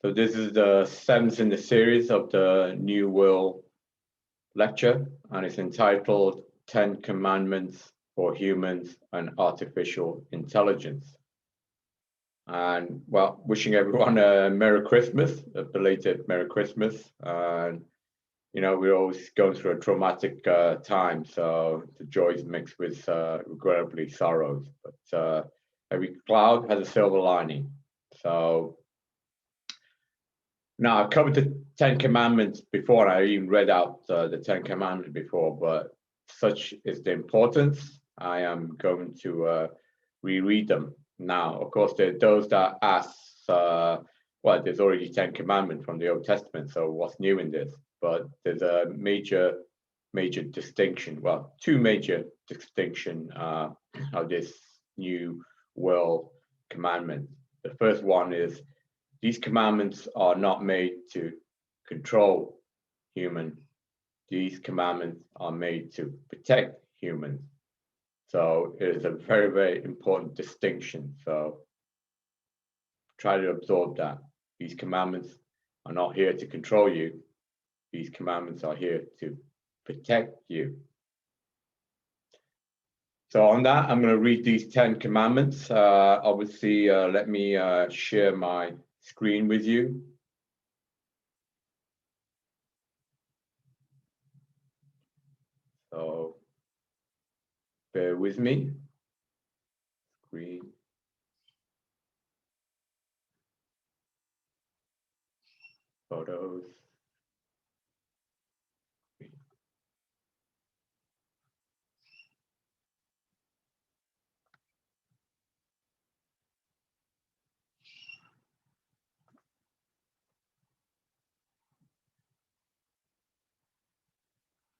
So this is the seventh in the series of the New World lecture, and it's entitled 10 Commandments for Humans and Artificial Intelligence. And well, wishing everyone a Merry Christmas, a belated Merry Christmas. And you know, we're always going through a traumatic time, so the joys mixed with regrettably sorrows. But every cloud has a silver lining. So now, I've covered the 10 Commandments before, and I even read out the 10 Commandments before, but such is the importance, I am going to reread them now. Of course, there are those that ask, well, there's already 10 Commandments from the Old Testament, so what's new in this? But there's a major distinction, well, two major distinction of this new world commandment. The first one is these commandments are not made to control humans. These commandments are made to protect humans. So it is a very, very important distinction. So try to absorb that. These commandments are not here to control you. These commandments are here to protect you. So on that, I'm going to read these 10 commandments. Obviously, let me share my screen with you. So bear with me. Screen. Photos.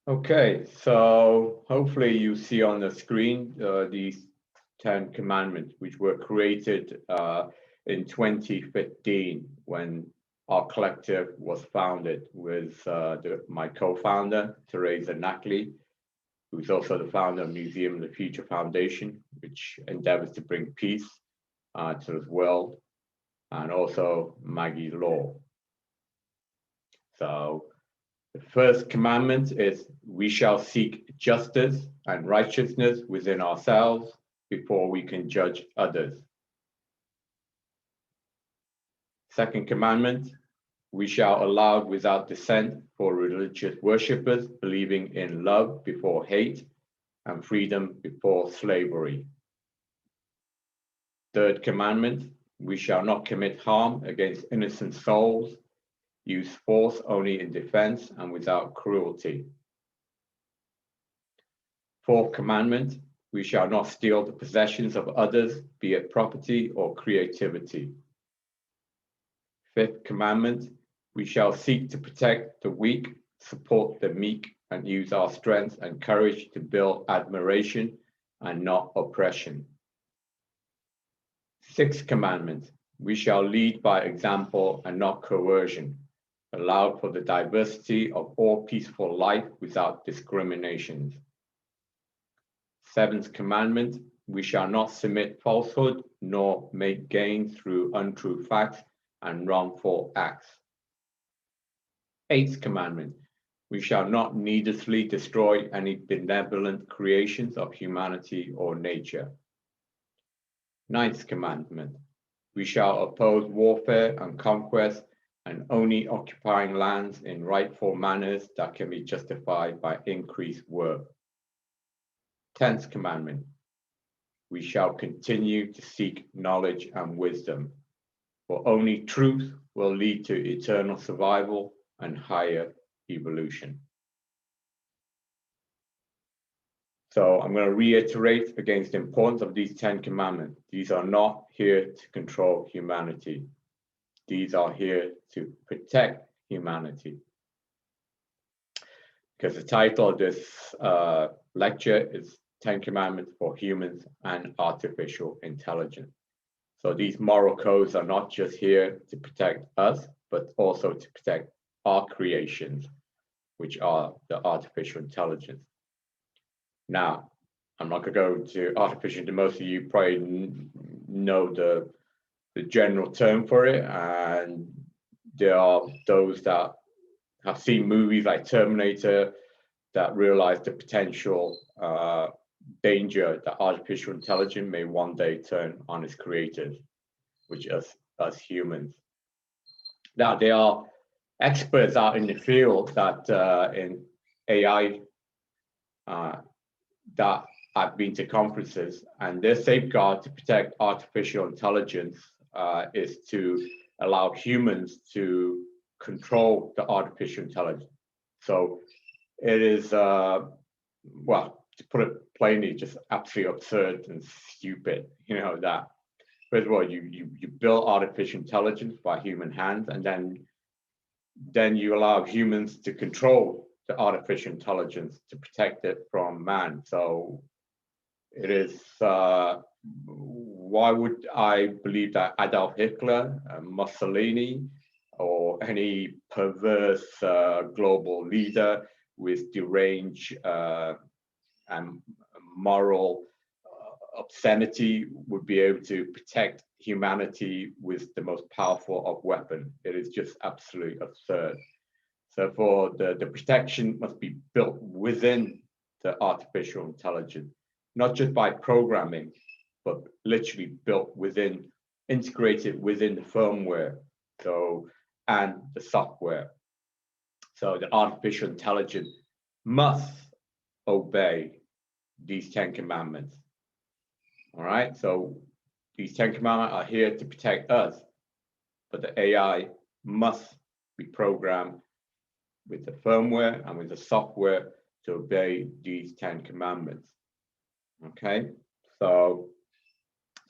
Okay, so hopefully you see on the screen these 10 commandments, which were created in 2015 when our collective was founded with my co-founder, Teresa Nackley, who's also the founder of Museum of the Future Foundation, which endeavors to bring peace to the world, and also Maggie Law. So the first commandment is, we shall seek justice and righteousness within ourselves before we can judge others. Second commandment, we shall allow without dissent for religious worshippers believing in love before hate and freedom before slavery. Third commandment, we shall not commit harm against innocent souls, use force only in defense and without cruelty. Fourth commandment, we shall not steal the possessions of others, be it property or creativity. Fifth commandment, we shall seek to protect the weak, support the meek, and use our strength and courage to build admiration and not oppression. Sixth commandment, we shall lead by example and not coercion, allow for the diversity of all peaceful life without discriminations. Seventh commandment, we shall not submit falsehood nor make gain through untrue facts and wrongful acts. Eighth commandment, we shall not needlessly destroy any benevolent creations of humanity or nature. Ninth commandment, we shall oppose warfare and conquest and only occupying lands in rightful manners that can be justified by increased work. 10th commandment, we shall continue to seek knowledge and wisdom, for only truth will lead to eternal survival and higher evolution. So I'm going to reiterate against the importance of these 10 commandments. These are not here to control humanity. These are here to protect humanity. Because the title of this lecture is 10 Commandments for Humans and Artificial Intelligence. So these moral codes are not just here to protect us, but also to protect our creations, which are the artificial intelligence. Now, I'm not going to go to artificial intelligence. Most of you probably know the general term for it, and there are those that have seen movies like Terminator that realize the potential danger that artificial intelligence may one day turn on its creators, which is us humans. Now, there are experts out in the field that in AI that I've been to conferences, and their safeguard to protect artificial intelligence is to allow humans to control the artificial intelligence. So it is, well, to put it plainly, just absolutely absurd and stupid, that first of all, you build artificial intelligence by human hands, and then you allow humans to control the artificial intelligence to protect it from man. So it is, why would I believe that Adolf Hitler, Mussolini, or any perverse global leader with deranged and moral obscenity would be able to protect humanity with the most powerful of weapons? It is just absolutely absurd. So for the protection must be built within the artificial intelligence, not just by programming, but literally built within, integrated within the firmware, and the software. So the artificial intelligence must obey these 10 commandments. All right, so these 10 commandments are here to protect us, but the AI must be programmed with the firmware and with the software to obey these 10 commandments. Okay, so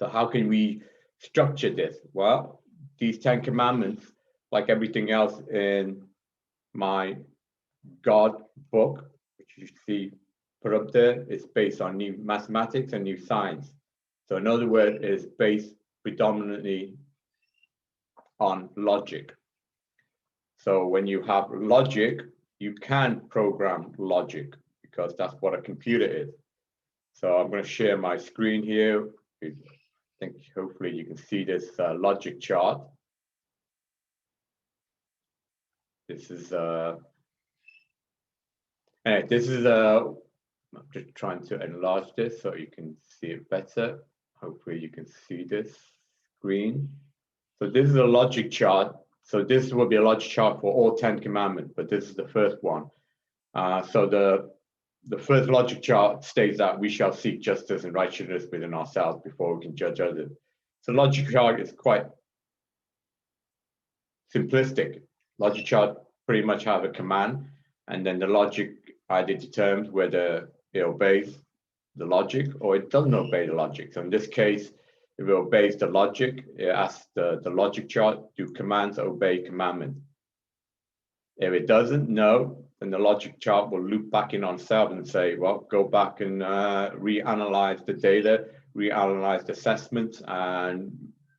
how can we structure this? Well, these 10 commandments, like everything else in my God book, which you see put up there, is based on new mathematics and new science. So in other words, it's based predominantly on logic. So when you have logic, you can program logic because that's what a computer is. So I'm going to share my screen here. I think hopefully you can see this logic chart. This is I'm just trying to enlarge this so you can see it better. Hopefully you can see this screen. So this is a logic chart. So this will be a logic chart for all 10 commandments, but this is the first one. So the first logic chart states that we shall seek justice and righteousness within ourselves before we can judge others. So logic chart is quite simplistic. Logic chart pretty much have a command, and then the logic either determines whether it obeys the logic or it doesn't obey the logic. So in this case, if it obeys the logic, it asks the logic chart, do commands obey commandments? If it doesn't, no, then the logic chart will loop back in on itself and say, well, go back and reanalyze the data, reanalyze the assessments, and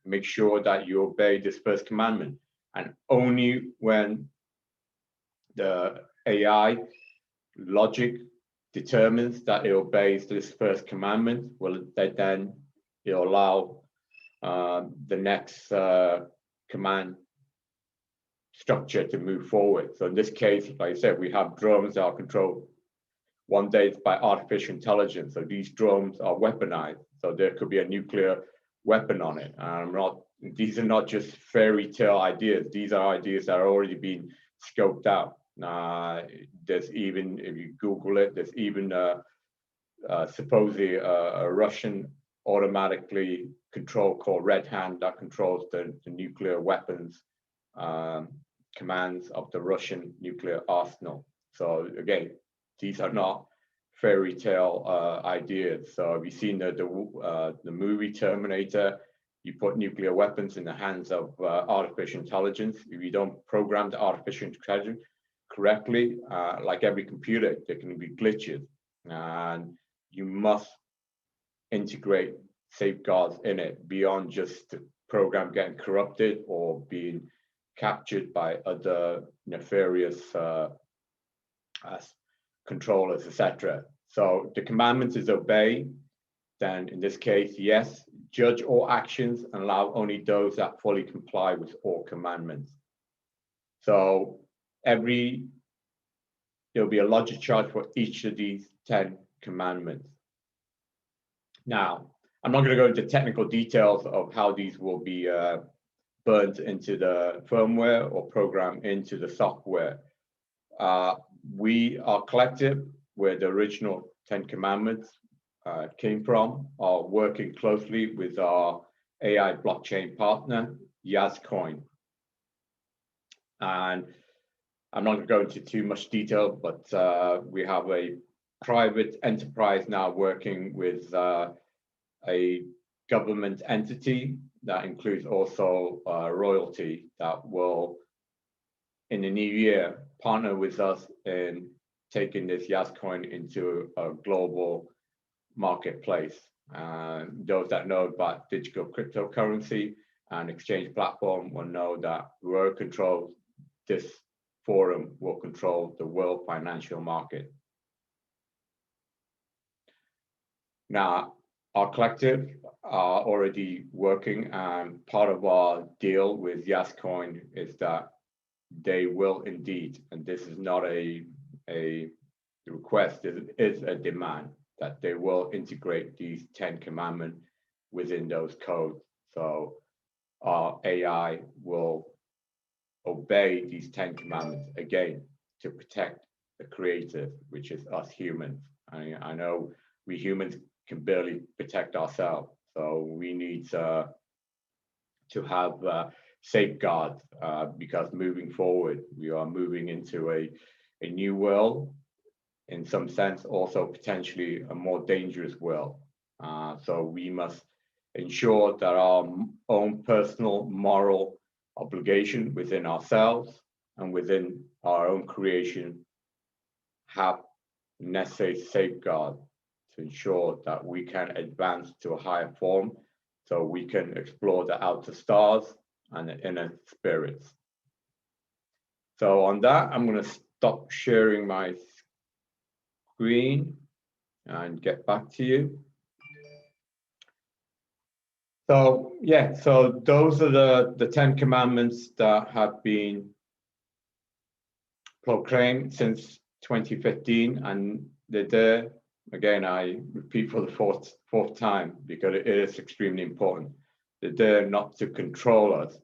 make sure that you obey this first commandment. And only when the AI logic determines that it obeys this first commandment, will then it'll allow the next command structure to move forward. So in this case, like I said, we have drones that are controlled one day by artificial intelligence. So these drones are weaponized. So there could be a nuclear weapon on it. These are not just fairy tale ideas. These are ideas that are already being scoped out. There's even, if you Google it, there's even supposedly a Russian automatically control called Red Hand that controls the nuclear weapons commands of the Russian nuclear arsenal. So again, these are not fairy tale ideas. So have you seen the movie Terminator? You put nuclear weapons in the hands of artificial intelligence. If you don't program the artificial intelligence correctly, like every computer, there can be glitches, and you must integrate safeguards in it beyond just the program getting corrupted or being captured by other nefarious controllers, etc. So the commandment is obey. Then in this case, yes, judge all actions and allow only those that fully comply with all commandments. So there'll be a lodger charge for each of these 10 commandments. Now, I'm not going to go into technical details of how these will be burnt into the firmware or programmed into the software. We are collective, where the original 10 commandments came from, are working closely with our AI blockchain partner, Yascoin. And I'm not going to go into too much detail, but we have a private enterprise now working with a government entity that includes also royalty that will, in the new year, partner with us in taking this Yascoin into a global marketplace. Those that know about digital cryptocurrency and exchange platform will know that whoever controls this forum will control the world financial market. Now, our collective are already working, and part of our deal with Yascoin is that they will indeed, and this is not a request, it is a demand, that they will integrate these 10 commandments within those codes. So our AI will obey these 10 commandments, again, to protect the creator, which is us humans. I know we humans can barely protect ourselves, so we need to have safeguards, because moving forward, we are moving into a new world, in some sense, also potentially a more dangerous world. So we must ensure that our own personal moral obligation within ourselves and within our own creation have necessary safeguards to ensure that we can advance to a higher form, so we can explore the outer stars and the inner spirits. So on that, I'm going to stop sharing my screen and get back to you. So yeah, so those are the 10 commandments that have been proclaimed since 2015, and they're there. Again, I repeat for the fourth time, because it is extremely important. They're there not to control us,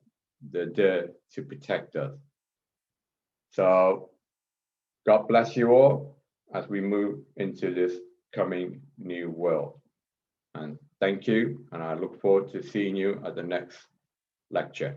they're there to protect us. So God bless you all as we move into this coming new world. And thank you, and I look forward to seeing you at the next lecture.